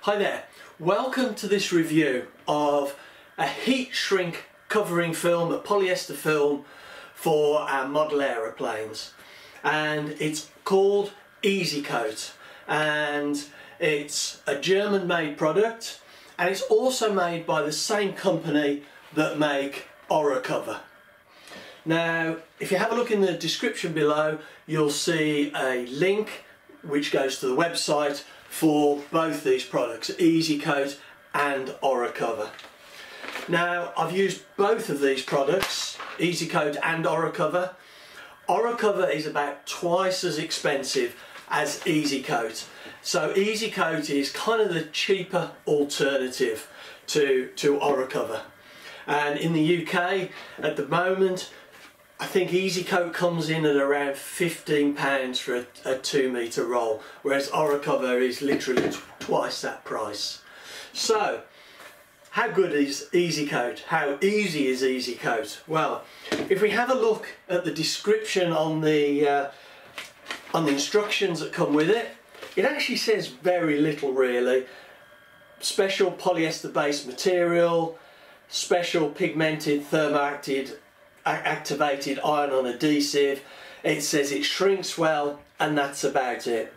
Hi there, welcome to this review of a heat shrink covering film, a polyester film for our model aeroplanes, and it's called Easycoat, and it's a German made product, and it's also made by the same company that make Cover. Now if you have a look in the description below, you'll see a link which goes to the website for both these products, Easycoat and Cover. Now I've used both of these products, Easycoat and Cover. Cover is about twice as expensive as Easycoat, so Easycoat is kind of the cheaper alternative to Cover. And in the UK at the moment, I think Easycoat comes in at around £15 for a 2 metre roll, whereas Cover is literally twice that price. So, how good is Easycoat? How easy is Easycoat? Well, if we have a look at the description on the instructions that come with it, it actually says very little really. Special polyester based material, special pigmented activated iron-on adhesive. It says it shrinks well, and that's about it.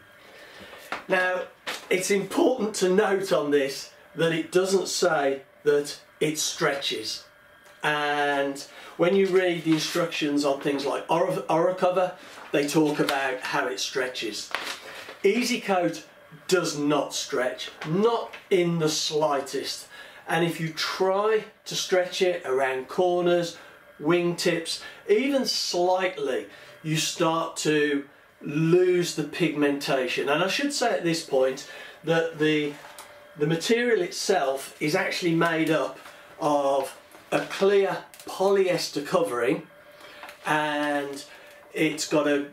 Now it's important to note on this that it doesn't say that it stretches, and when you read the instructions on things like Cover, they talk about how it stretches. Easycoat does not stretch, not in the slightest, and if you try to stretch it around corners, wingtips, even slightly, you start to lose the pigmentation. And I should say at this point that the material itself is actually made up of a clear polyester covering, and it's got a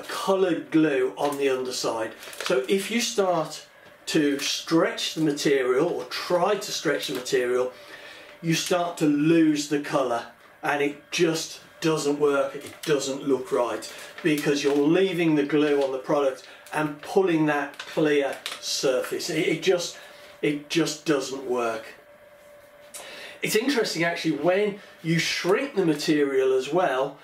coloured glue on the underside. So if you start to stretch the material, or try to stretch the material, you start to lose the colour, and it just doesn't work, it doesn't look right, because you're leaving the glue on the product and pulling that clear surface. It just doesn't work. It's interesting actually, when you shrink the material as well,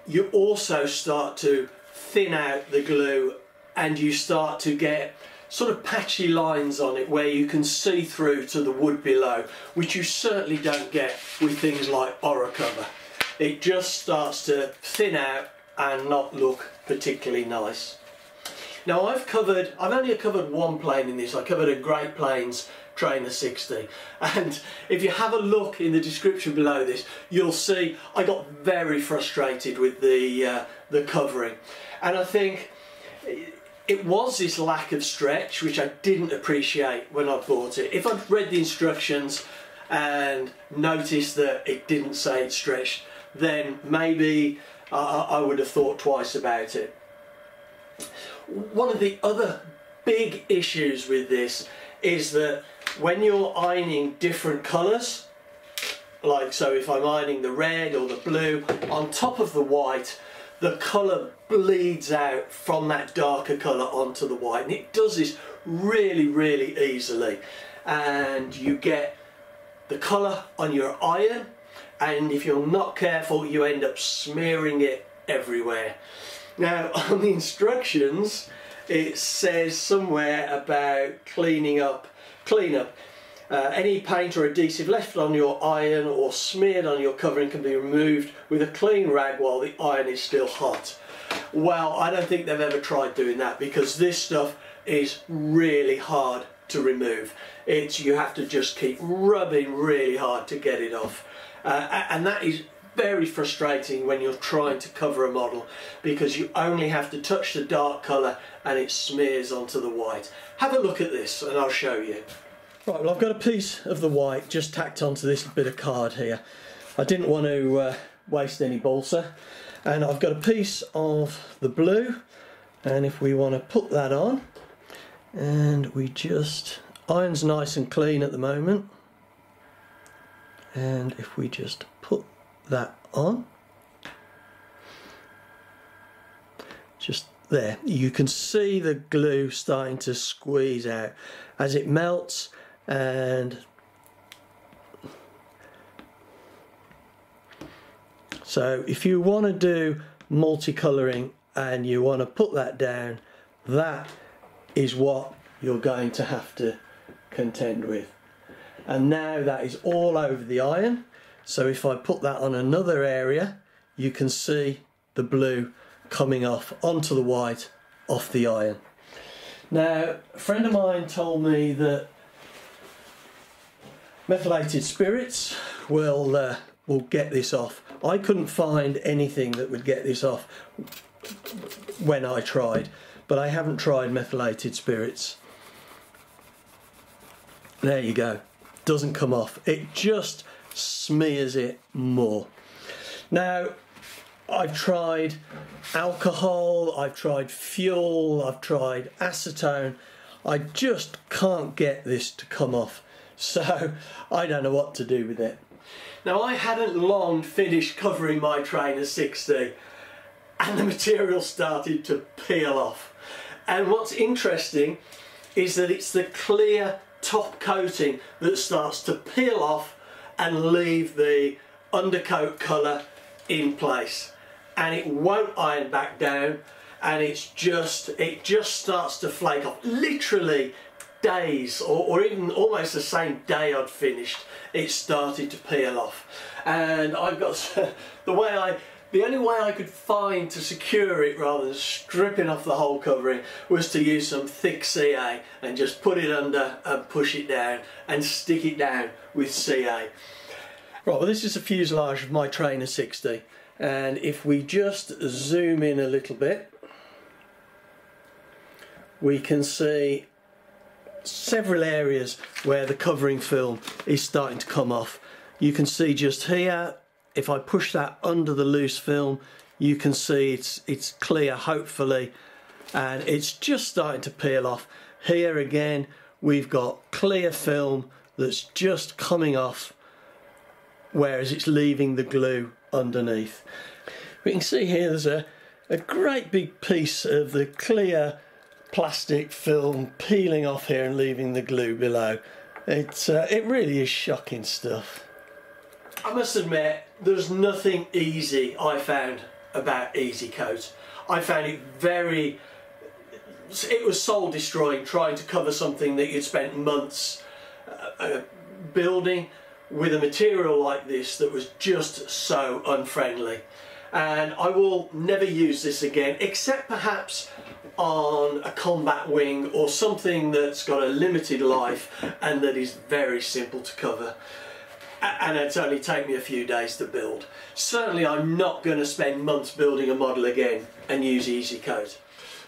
you also start to thin out the glue, and you start to get sort of patchy lines on it where you can see through to the wood below, which you certainly don't get with things like Cover. It just starts to thin out and not look particularly nice. Now I've only covered one plane in this. I covered a Great Plains Trainer 60, and if you have a look in the description below this, you'll see I got very frustrated with the covering, and I think it was this lack of stretch which I didn't appreciate when I bought it. If I'd read the instructions and noticed that it didn't say it stretched, then maybe I would have thought twice about it. One of the other big issues with this is that when you're ironing different colours, like so if I'm ironing the red or the blue on top of the white, the colour bleeds out from that darker colour onto the white, and it does this really easily, and you get the colour on your iron, and if you're not careful you end up smearing it everywhere. Now on the instructions it says somewhere about clean up. Any paint or adhesive left on your iron or smeared on your covering can be removed with a clean rag while the iron is still hot. Well, I don't think they've ever tried doing that, because this stuff is really hard to remove. You have to just keep rubbing really hard to get it off, and that is very frustrating when you're trying to cover a model, because you only have to touch the dark colour and it smears onto the white. Have a look at this and I'll show you. Right, well I've got a piece of the white just tacked onto this bit of card here. I didn't want to waste any balsa, and I've got a piece of the blue, and if we want to put that on, and iron's nice and clean at the moment, and if we just put that on, just there, you can see the glue starting to squeeze out as it melts. And so if you want to do multicolouring and you want to put that down, that is what you're going to have to contend with. And now that is all over the iron, so if I put that on another area, you can see the blue coming off onto the white off the iron. Now, a friend of mine told me that methylated spirits will get this off. I couldn't find anything that would get this off when I tried, but I haven't tried methylated spirits. There you go, doesn't come off, it just smears it more. Now, I've tried alcohol, I've tried fuel, I've tried acetone. I just can't get this to come off, so I don't know what to do with it. Now, I hadn't long finished covering my Trainer 60 and the material started to peel off. And what's interesting is that it's the clear top coating that starts to peel off and leave the undercoat colour in place. And it won't iron back down, and it just starts to flake off. Literally days, or even almost the same day I'd finished, it started to peel off. And I've got the only way I could find to secure it rather than stripping off the whole covering was to use some thick CA and just put it under and push it down and stick it down with CA. Right, well, this is the fuselage of my Trainer 60. And if we just zoom in a little bit, we can see several areas where the covering film is starting to come off. You can see just here, if I push that under the loose film, you can see it's clear, hopefully, and it's just starting to peel off. Here again, we've got clear film that's just coming off, whereas it's leaving the glue underneath. We can see here there's a great big piece of the clear plastic film peeling off here and leaving the glue below. It really is shocking stuff. I must admit, there's nothing easy I found about Easycoat. I found it it was soul destroying trying to cover something that you'd spent months building with a material like this that was just so unfriendly. And I will never use this again, except perhaps on a combat wing or something that's got a limited life and that is very simple to cover. And it's only taken me a few days to build. Certainly I'm not going to spend months building a model again and use Easycoat.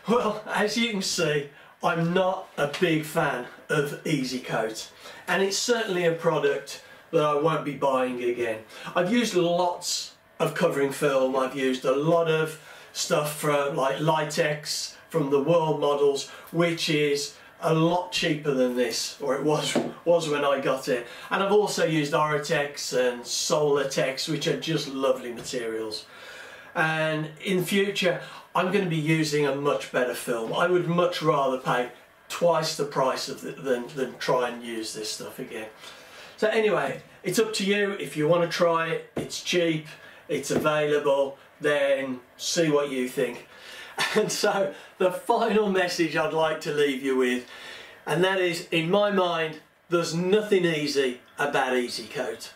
Well, as you can see, I'm not a big fan of Easycoat, and it's certainly a product that I won't be buying again. I've used lots of covering film. I've used a lot of stuff from like Litex from the World models, which is a lot cheaper than this, or it was when I got it. And I've also used Oratex and Solatex, which are just lovely materials. And in future, I'm going to be using a much better film. I would much rather pay twice the price of than try and use this stuff again. So anyway, it's up to you. If you want to try it, it's cheap, it's available, then see what you think. And so the final message I'd like to leave you with, and that is, in my mind, there's nothing easy about Easycoat.